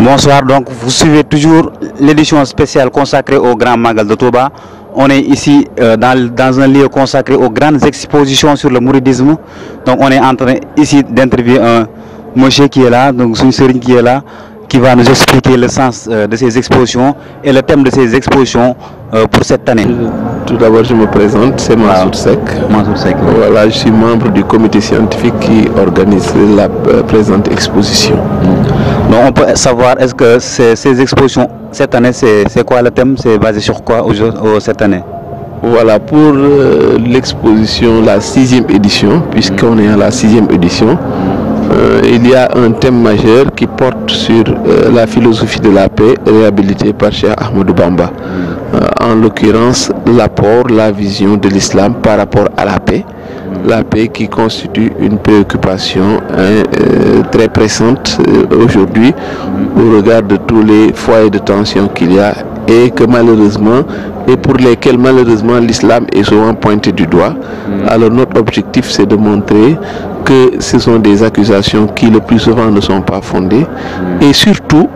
Bonsoir, donc vous suivez toujours l'édition spéciale consacrée au Grand Magal de Touba. On est ici dans un lieu consacré aux grandes expositions sur le mouridisme. Donc on est en train ici d'interviewer un monsieur qui est là, donc une sœur qui est là, qui va nous expliquer le sens de ces expositions et le thème de ces expositions pour cette année. Tout d'abord, je me présente, c'est Mansour Seck. Mansour Seck. Voilà, je suis membre du comité scientifique qui organise la présente exposition. Donc on peut savoir, est-ce que ces expositions, cette année, c'est quoi le thème? C'est basé sur quoi cette année? Voilà, pour l'exposition, la 6e édition, puisqu'on est à la 6e édition, il y a un thème majeur qui porte sur la philosophie de la paix réhabilitée par Cheikh Ahmadou Bamba. En l'occurrence, l'apport, la vision de l'islam par rapport à la paix. La paix qui constitue une préoccupation très pressante aujourd'hui au regard de tous les foyers de tension qu'il y a et que malheureusement, et pour lesquels malheureusement l'islam est souvent pointé du doigt. Alors notre objectif, c'est de montrer que ce sont des accusations qui le plus souvent ne sont pas fondées et surtout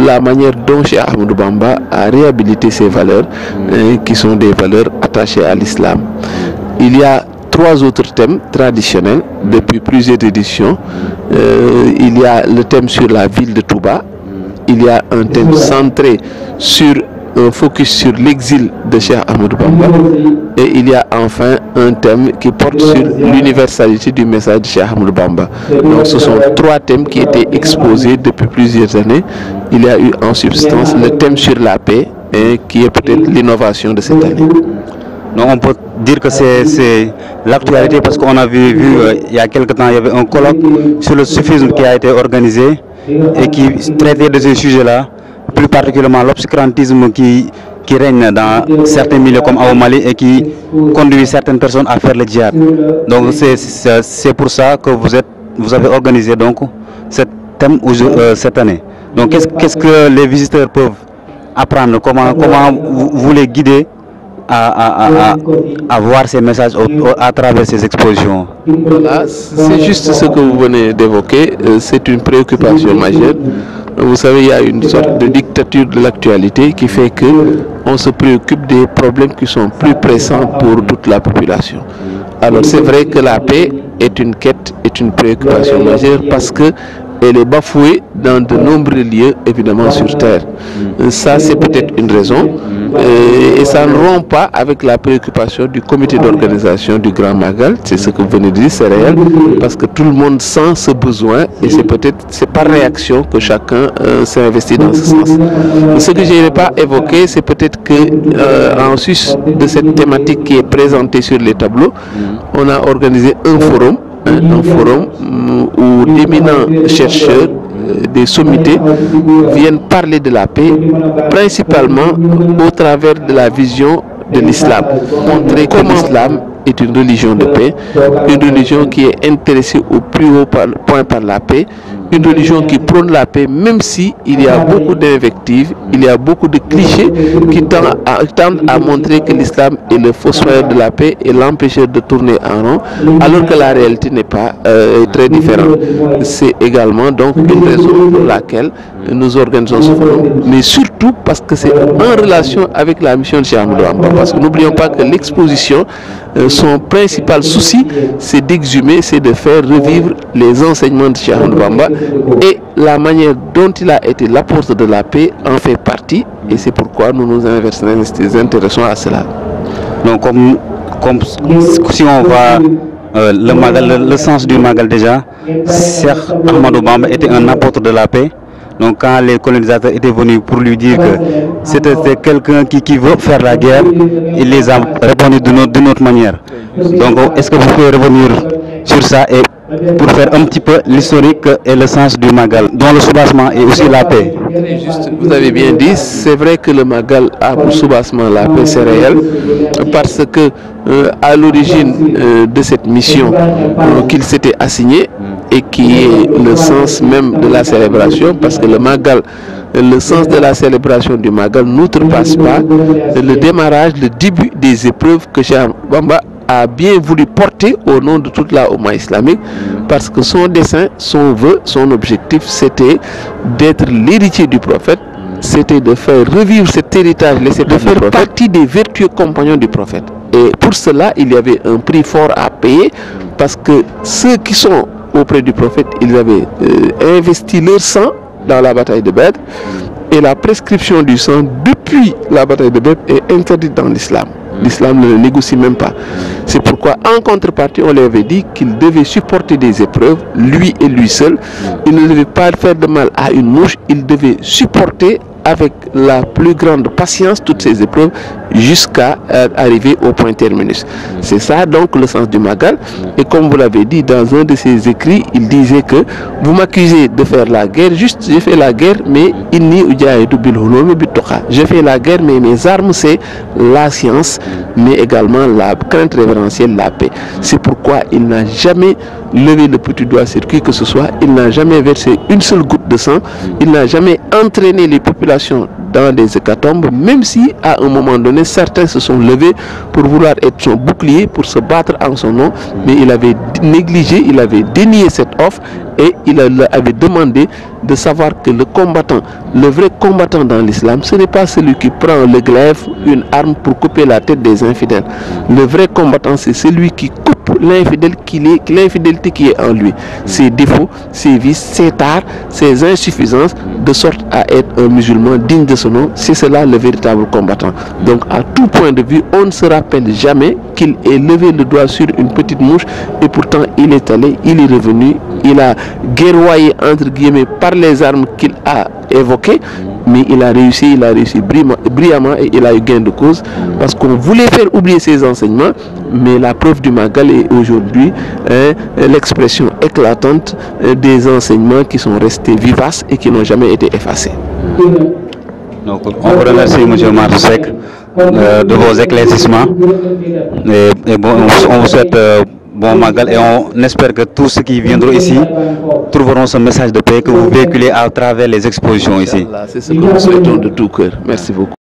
la manière dont Cheikh Ahmadou Bamba a réhabilité ces valeurs qui sont des valeurs attachées à l'islam. Il y a 3 autres thèmes traditionnels depuis plusieurs éditions. Il y a le thème sur la ville de Touba. Il y a un thème centré sur un focus sur l'exil de Cheikh Ahmadou Bamba. Et il y a enfin un thème qui porte sur l'universalité du message de Cheikh Ahmadou Bamba. Donc ce sont 3 thèmes qui étaient exposés depuis plusieurs années. Il y a eu en substance le thème sur la paix, qui est peut-être l'innovation de cette année. Donc on peut dire que c'est l'actualité parce qu'on a vu il y a quelque temps, il y avait un colloque sur le soufisme qui a été organisé et qui traitait de ces sujets-là, plus particulièrement l'obscurantisme qui règne dans certains milieux comme au Mali et qui conduit certaines personnes à faire le djihad. Donc c'est pour ça que vous avez organisé donc ce thème cette année. Donc qu'est-ce que les visiteurs peuvent apprendre, comment vous les guidez à voir ces messages à travers ces expositions? Voilà, c'est juste ce que vous venez d'évoquer, c'est une préoccupation majeure. Vous savez, il y a une sorte de dictature de l'actualité qui fait que on se préoccupe des problèmes qui sont plus pressants pour toute la population. Alors c'est vrai que la paix est une quête, est une préoccupation majeure parce que elle est bafouée dans de nombreux lieux, évidemment sur Terre. Ça, c'est peut-être une raison. Et ça ne rompt pas avec la préoccupation du comité d'organisation du Grand Magal. C'est ce que vous venez de dire, c'est réel. Parce que tout le monde sent ce besoin et c'est par réaction que chacun s'est investi dans ce sens. Ce que je n'ai pas évoqué, c'est peut-être qu'en sus de cette thématique qui est présentée sur les tableaux, on a organisé un forum où d'éminents chercheurs des sommités viennent parler de la paix, principalement au travers de la vision de l'islam, montrer que l'islam est une religion de paix, une religion qui est intéressée au plus haut point par la paix, une religion qui prône la paix, même si il y a beaucoup d'invectives, il y a beaucoup de clichés qui tendent à montrer que l'islam est le fossoyeur de la paix et l'empêcheur de tourner en rond, alors que la réalité n'est pas très différente. C'est également donc une raison pour laquelle nous organisons ce forum, mais surtout parce que c'est en relation avec la mission de Cheikh Ahmadou Bamba. Parce que n'oublions pas que l'exposition, son principal souci, c'est d'exhumer, c'est de faire revivre les enseignements de Cheikh Ahmadou Bamba, et la manière dont il a été l'apôtre de la paix en fait partie, et c'est pourquoi nous nous intéressons à cela. Donc comme si on va le sens du Magal déjà, Cheikh Ahmadou Bamba était un apôtre de la paix. Donc quand les colonisateurs étaient venus pour lui dire que c'était quelqu'un qui veut faire la guerre, il les a répondu d'une autre manière. Donc est-ce que vous pouvez revenir sur ça et pour faire un petit peu l'historique et le sens du Magal, dont le soubassement et aussi la paix? Très juste, vous avez bien dit, c'est vrai que le Magal a pour soubassement la paix, c'est réel, parce que à l'origine de cette mission qu'il s'était assigné et qui est le sens même de la célébration, parce que le Magal le sens de la célébration du Magal n'outrepasse pas le démarrage, le début des épreuves que Cheikh Bamba a bien voulu porter au nom de toute la Oumma islamique, parce que son dessein, son vœu, son objectif, c'était d'être l'héritier du prophète, c'était de faire revivre cet héritage laissé par le prophète, de faire partie des vertueux compagnons du prophète. Et pour cela, il y avait un prix fort à payer, parce que ceux qui sont auprès du prophète, ils avaient investi leur sang dans la bataille de Badr, et la prescription du sang depuis la bataille de Badr est interdite dans l'islam. L'islam ne le négocie même pas. C'est pourquoi, en contrepartie, on lui avait dit qu'il devait supporter des épreuves, lui et lui seul. Il ne devait pas faire de mal à une mouche, il devait supporter avec la plus grande patience toutes ces épreuves jusqu'à arriver au point terminus. C'est ça donc le sens du Magal. Et comme vous l'avez dit dans un de ses écrits, il disait que vous m'accusez de faire la guerre, juste j'ai fait la guerre, mais je fais la guerre, mais mes armes c'est la science, mais également la crainte révérentielle, la paix. C'est pourquoi il n'a jamais levé le petit doigt sur qui que ce soit, il n'a jamais versé une seule goutte de sang, il n'a jamais entraîné les populations dans des hécatombes, même si à un moment donné certains se sont levés pour vouloir être son bouclier, pour se battre en son nom, mais il avait négligé, il avait dénié cette offre et il avait demandé de savoir que le combattant, le vrai combattant dans l'islam, ce n'est pas celui qui prend le glaive, une arme pour couper la tête des infidèles. Le vrai combattant, c'est celui qui coupe l'infidélité qui est en lui, ses défauts, ses vices, ses tares, ses insuffisances, de sorte à être un musulman digne de ce nom. C'est cela le véritable combattant. Donc à tout point de vue, on ne se rappelle jamais qu'il ait levé le doigt sur une petite mouche, et pourtant il est allé, il est revenu, il a guerroyé entre guillemets par les armes qu'il a évoquées, mais il a réussi brillamment et il a eu gain de cause, parce qu'on voulait faire oublier ses enseignements, mais la preuve du Magal est aujourd'hui l'expression éclatante des enseignements qui sont restés vivaces et qui n'ont jamais été effacés. Donc, on vous remercie, M. Matou Seck, de vos éclaircissements, et bon, on vous souhaite bon Magal, et on espère que tous ceux qui viendront ici trouveront ce message de paix que vous véhiculez à travers les expositions ici. C'est ce que nous souhaitons de tout cœur. Merci beaucoup.